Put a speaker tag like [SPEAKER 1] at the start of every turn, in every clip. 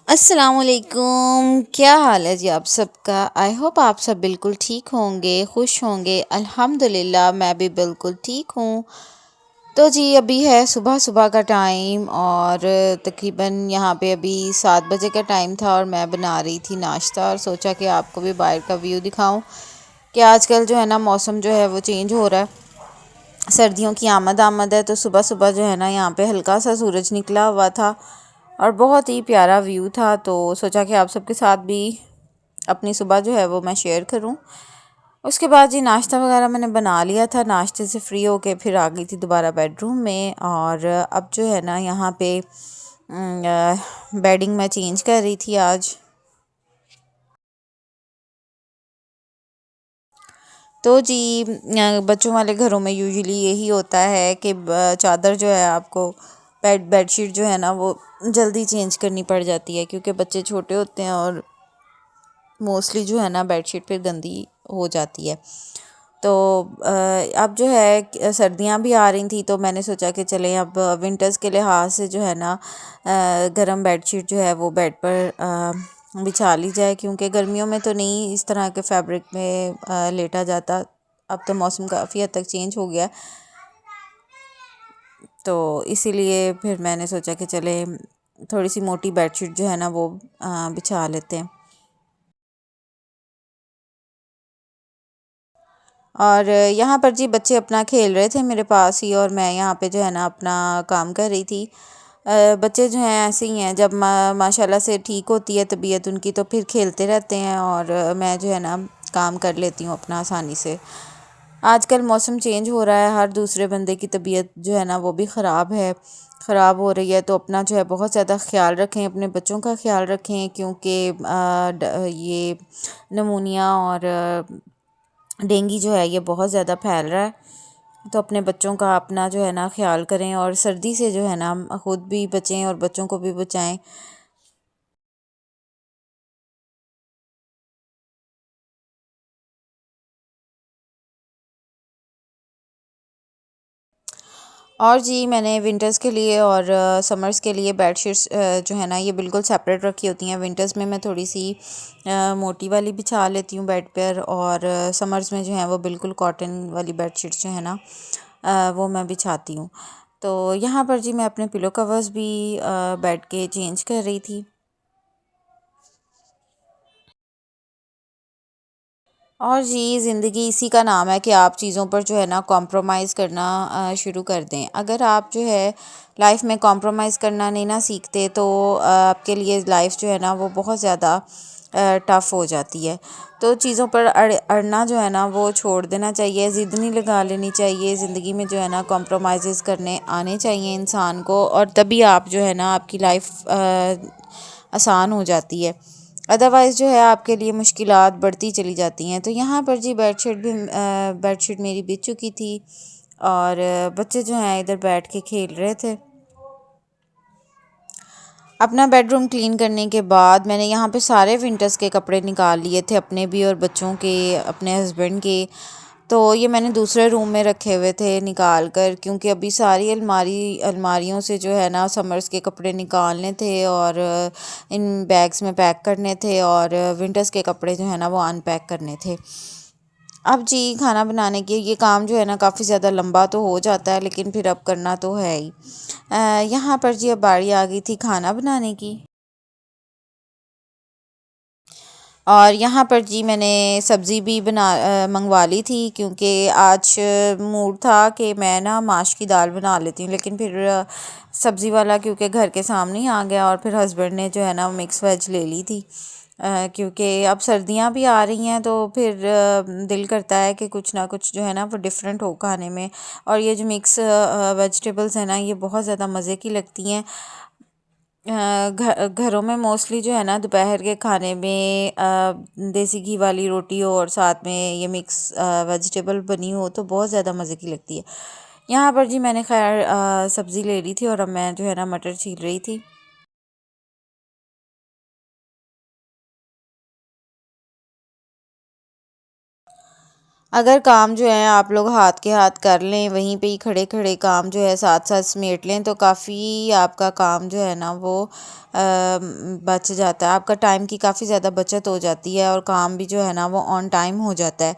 [SPEAKER 1] अस्सलामुअलैकुम। क्या हाल है जी आप सबका। आई होप आप सब बिल्कुल ठीक होंगे, खुश होंगे। अल्हम्दुलिल्लाह मैं भी बिल्कुल ठीक हूँ। तो जी अभी है सुबह सुबह का टाइम और तकरीबन यहाँ पे अभी 7 बजे का टाइम था और मैं बना रही थी नाश्ता और सोचा कि आपको भी बाहर का व्यू दिखाऊं कि आजकल जो है ना मौसम जो है वो चेंज हो रहा है। सर्दियों की आमद है तो सुबह सुबह जो है ना यहाँ पे हल्का सा सूरज निकला हुआ था और बहुत ही प्यारा व्यू था। तो सोचा कि आप सबके साथ भी अपनी सुबह जो है वो मैं शेयर करूं। उसके बाद जी नाश्ता वगैरह मैंने बना लिया था। नाश्ते से फ्री होके फिर आ गई थी दोबारा बेडरूम में और अब जो है ना यहाँ पे बेडिंग मैं चेंज कर रही थी आज। तो जी बच्चों वाले घरों में यूजुअली यही होता है कि चादर जो है आपको बेडशीट जो है ना वो जल्दी चेंज करनी पड़ जाती है क्योंकि बच्चे छोटे होते हैं और मोस्टली जो है ना बेडशीट फिर गंदी हो जाती है। तो अब जो है सर्दियां भी आ रही थी तो मैंने सोचा कि चलें अब विंटर्स के लिहाज से जो है ना गर्म बेडशीट जो है वो बेड पर बिछा ली जाए क्योंकि गर्मियों में तो नहीं इस तरह के फैब्रिक में लेटा जाता। अब तो मौसम काफ़ी हद तक चेंज हो गया तो इसीलिए फिर मैंने सोचा कि चले थोड़ी सी मोटी बेडशीट जो है ना वो बिछा लेते हैं। और यहाँ पर जी बच्चे अपना खेल रहे थे मेरे पास ही और मैं यहाँ पे जो है ना अपना काम कर रही थी। बच्चे जो हैं ऐसे ही हैं, जब माशाल्लाह से ठीक होती है तबीयत उनकी तो फिर खेलते रहते हैं और मैं जो है ना काम कर लेती हूँ अपना आसानी से। आजकल मौसम चेंज हो रहा है, हर दूसरे बंदे की तबीयत जो है ना वो भी ख़राब हो रही है। तो अपना जो है बहुत ज़्यादा ख्याल रखें, अपने बच्चों का ख्याल रखें क्योंकि ये नमूनिया और डेंगू जो है ये बहुत ज़्यादा फैल रहा है। तो अपने बच्चों का अपना जो है ना ख्याल करें और सर्दी से जो है ना ख़ुद भी बचें और बच्चों को भी बचाएं। और जी मैंने विंटर्स के लिए और समर्स के लिए बेडशीट्स जो है ना ये बिल्कुल सेपरेट रखी होती हैं। विंटर्स में मैं थोड़ी सी मोटी वाली बिछा लेती हूँ बेड पर और समर्स में जो है वो बिल्कुल कॉटन वाली बेडशीट्स जो है ना वो मैं बिछाती हूँ। तो यहाँ पर जी मैं अपने पिलो कवर्स भी बेड के चेंज कर रही थी। और जी ज़िंदगी इसी का नाम है कि आप चीज़ों पर जो है ना कॉम्प्रोमाइज़ करना शुरू कर दें। अगर आप जो है लाइफ में कॉम्प्रोमाइज़ करना नहीं ना सीखते तो आपके लिए लाइफ जो है ना वो बहुत ज़्यादा टफ़ हो जाती है। तो चीज़ों पर अड़ना जो है ना वो छोड़ देना चाहिए, ज़िद नहीं लगा लेनी चाहिए। ज़िंदगी में जो है ना कॉम्प्रोमाइज़ करने आने चाहिए इंसान को और तभी आप जो है ना आपकी लाइफ आसान हो जाती है। अदरवाइज़ जो है आपके लिए मुश्किलात बढ़ती चली जाती हैं। तो यहाँ पर जी बेडशीट मेरी बिछ चुकी थी और बच्चे जो हैं इधर बैठ के खेल रहे थे। अपना बेडरूम क्लीन करने के बाद मैंने यहाँ पे सारे विंटर्स के कपड़े निकाल लिए थे, अपने भी और बच्चों के, अपने हस्बैंड के। तो ये मैंने दूसरे रूम में रखे हुए थे निकाल कर क्योंकि अभी सारी अलमारियों से जो है ना समर्स के कपड़े निकालने थे और इन बैग्स में पैक करने थे और विंटर्स के कपड़े जो है ना वो अनपैक करने थे। अब जी खाना बनाने के ये काम जो है ना काफ़ी ज़्यादा लंबा तो हो जाता है लेकिन फिर अब करना तो है ही। यहाँ पर जी अब बारी आ गई थी खाना बनाने की। और यहाँ पर जी मैंने सब्ज़ी भी मंगवा ली थी क्योंकि आज मूड था कि मैं ना माश की दाल बना लेती हूँ लेकिन फिर सब्ज़ी वाला क्योंकि घर के सामने ही आ गया और फिर हस्बैंड ने जो है ना मिक्स वेज ले ली थी। क्योंकि अब सर्दियाँ भी आ रही हैं तो फिर दिल करता है कि कुछ ना कुछ जो है ना वो डिफरेंट हो खाने में। और ये जो मिक्स वेजिटेबल्स हैं ना ये बहुत ज़्यादा मज़े की लगती हैं। घरों में मोस्टली जो है ना दोपहर के खाने में देसी घी वाली रोटी हो और साथ में ये मिक्स वेजिटेबल बनी हो तो बहुत ज़्यादा मज़े की लगती है। यहाँ पर जी मैंने खैर सब्ज़ी ले ली थी और अब मैं जो है ना मटर छील रही थी। अगर काम जो है आप लोग हाथ के हाथ कर लें, वहीं पे ही खड़े खड़े काम जो है साथ साथ समेट लें, तो काफ़ी आपका काम जो है ना वो बच जाता है। आपका टाइम की काफ़ी ज़्यादा बचत हो जाती है और काम भी जो है ना वो ऑन टाइम हो जाता है।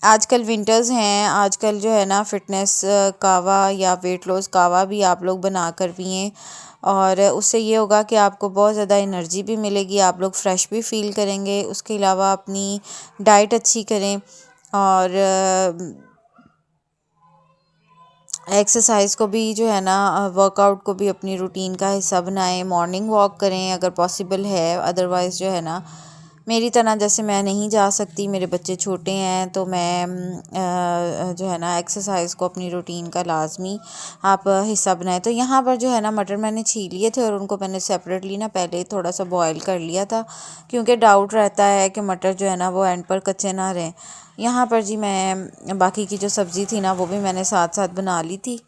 [SPEAKER 1] आजकल विंटर्स हैं, आजकल जो है ना फ़िटनेस कावा या वेट लॉस कावा भी आप लोग बना कर पिएँ, और उससे ये होगा कि आपको बहुत ज़्यादा एनर्जी भी मिलेगी, आप लोग फ्रेश भी फ़ील करेंगे। उसके अलावा अपनी डाइट अच्छी करें, और एक्सरसाइज को भी जो है ना वर्कआउट को भी अपनी रूटीन का हिस्सा बनाएं। मॉर्निंग वॉक करें अगर पॉसिबल है, अदरवाइज़ जो है ना मेरी तरह, जैसे मैं नहीं जा सकती, मेरे बच्चे छोटे हैं, तो मैं जो है ना एक्सरसाइज को अपनी रूटीन का लाजमी आप हिस्सा बनाएं। तो यहाँ पर जो है ना मटर मैंने छील लिए थे और उनको मैंने सेपरेटली ना पहले थोड़ा सा बॉईल कर लिया था, क्योंकि डाउट रहता है कि मटर जो है ना वो एंड पर कच्चे ना रहें। यहाँ पर जी मैं बाकी की जो सब्ज़ी थी ना वो भी मैंने साथ साथ बना ली थी।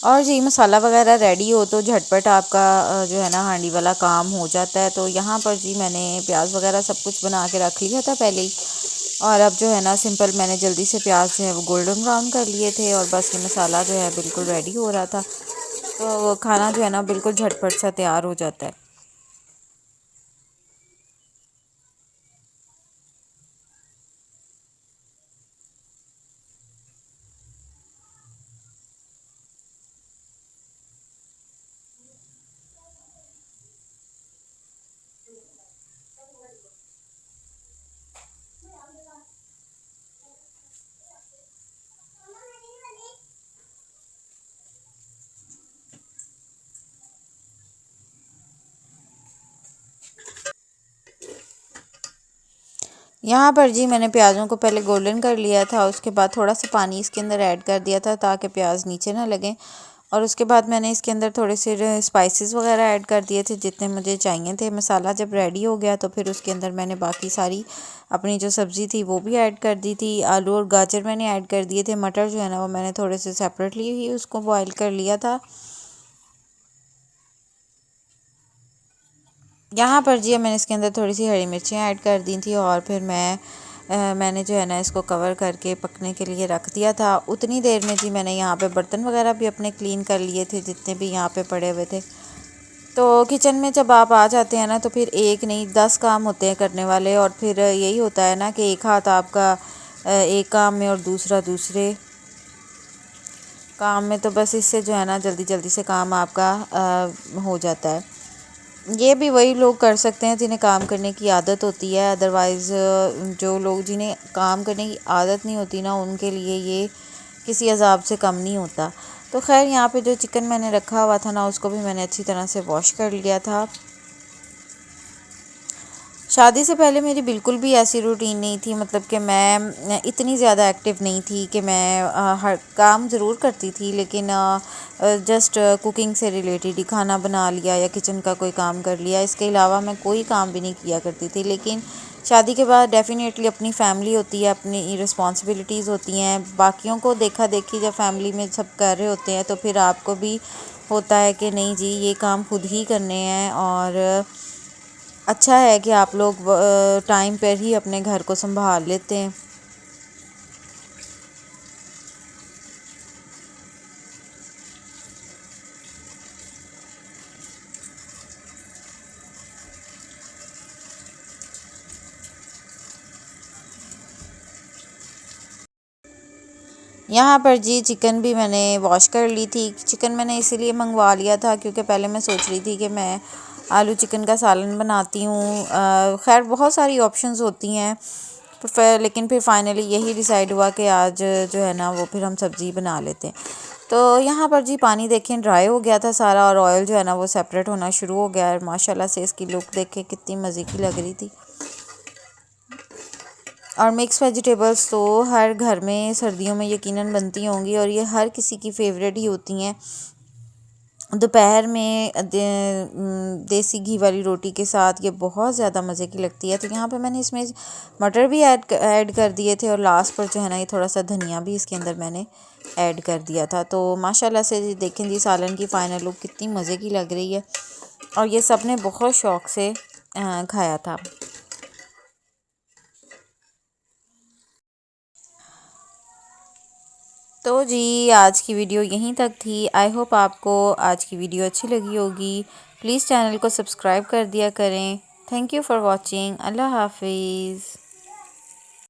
[SPEAKER 1] और जी मसाला वगैरह रेडी हो तो झटपट आपका जो है ना हांडी वाला काम हो जाता है। तो यहाँ पर जी मैंने प्याज वगैरह सब कुछ बना के रख लिया था पहले ही, और अब जो है ना सिंपल मैंने जल्दी से प्याज जो है वो गोल्डन ब्राउन कर लिए थे, और बस ये मसाला जो है बिल्कुल रेडी हो रहा था। तो खाना जो है ना बिल्कुल झटपट सा तैयार हो जाता है। यहाँ पर जी मैंने प्याज़ों को पहले गोल्डन कर लिया था, उसके बाद थोड़ा सा पानी इसके अंदर ऐड कर दिया था ताकि प्याज नीचे ना लगें, और उसके बाद मैंने इसके अंदर थोड़े से स्पाइसेस वगैरह ऐड कर दिए थे जितने मुझे चाहिए थे। मसाला जब रेडी हो गया तो फिर उसके अंदर मैंने बाकी सारी अपनी जो सब्ज़ी थी वो भी ऐड कर दी थी। आलू और गाजर मैंने ऐड कर दिए थे। मटर जो है ना वो मैंने थोड़े से सेपरेटली ही उसको बॉयल कर लिया था। यहाँ पर जी मैंने इसके अंदर थोड़ी सी हरी मिर्चें ऐड कर दी थी, और फिर मैंने जो है ना इसको कवर करके पकने के लिए रख दिया था। उतनी देर में जी मैंने यहाँ पे बर्तन वगैरह भी अपने क्लीन कर लिए थे जितने भी यहाँ पे पड़े हुए थे। तो किचन में जब आप आ जाते हैं ना तो फिर एक नहीं 10 काम होते हैं करने वाले, और फिर यही होता है ना कि एक हाथ आपका एक काम में और दूसरा दूसरे काम में, तो बस इससे जो है ना जल्दी जल्दी से काम आपका हो जाता है। ये भी वही लोग कर सकते हैं जिन्हें काम करने की आदत होती है, अदरवाइज़ जो लोग जिन्हें काम करने की आदत नहीं होती ना उनके लिए ये किसी अजाब से कम नहीं होता। तो खैर यहाँ पे जो चिकन मैंने रखा हुआ था ना उसको भी मैंने अच्छी तरह से वॉश कर लिया था। शादी से पहले मेरी बिल्कुल भी ऐसी रूटीन नहीं थी, मतलब कि मैं इतनी ज़्यादा एक्टिव नहीं थी कि मैं हर काम ज़रूर करती थी, लेकिन जस्ट कुकिंग से रिलेटेड ही खाना बना लिया या किचन का कोई काम कर लिया, इसके अलावा मैं कोई काम भी नहीं किया करती थी। लेकिन शादी के बाद डेफ़िनेटली अपनी फ़ैमिली होती है, अपनी रिस्पॉन्सिबिलिटीज़ होती हैं, बाकियों को देखा देखी जब फैमिली में सब कर रहे होते हैं तो फिर आपको भी होता है कि नहीं जी ये काम खुद ही करने हैं। और अच्छा है कि आप लोग टाइम पर ही अपने घर को संभाल लेते हैं। यहाँ पर जी चिकन भी मैंने वॉश कर ली थी। चिकन मैंने इसीलिए मंगवा लिया था क्योंकि पहले मैं सोच रही थी कि मैं आलू चिकन का सालन बनाती हूँ। खैर बहुत सारी ऑप्शंस होती हैं, तो फिर लेकिन फिर फाइनली यही डिसाइड हुआ कि आज जो है ना वो फिर हम सब्ज़ी बना लेते हैं। तो यहाँ पर जी पानी देखें ड्राई हो गया था सारा, और ऑयल जो है ना वो सेपरेट होना शुरू हो गया है। माशाल्लाह से इसकी लुक देखें कितनी मज़े की लग रही थी। और मिक्स वेजिटेबल्स तो हर घर में सर्दियों में यकीनन बनती होंगी और ये हर किसी की फेवरेट ही होती हैं। दोपहर में देसी घी वाली रोटी के साथ ये बहुत ज़्यादा मज़े की लगती है। तो यहाँ पे मैंने इसमें मटर भी ऐड कर दिए थे और लास्ट पर जो है ना ये थोड़ा सा धनिया भी इसके अंदर मैंने ऐड कर दिया था। तो माशाल्लाह से देखें जी सालन की फ़ाइनल लुक कितनी मज़े की लग रही है और ये सब ने बहुत शौक़ से खाया था। तो जी आज की वीडियो यहीं तक थी। आई होप आपको आज की वीडियो अच्छी लगी होगी। प्लीज़ चैनल को सब्सक्राइब कर दिया करें। Thank you for watching. अल्लाह हाफिज़।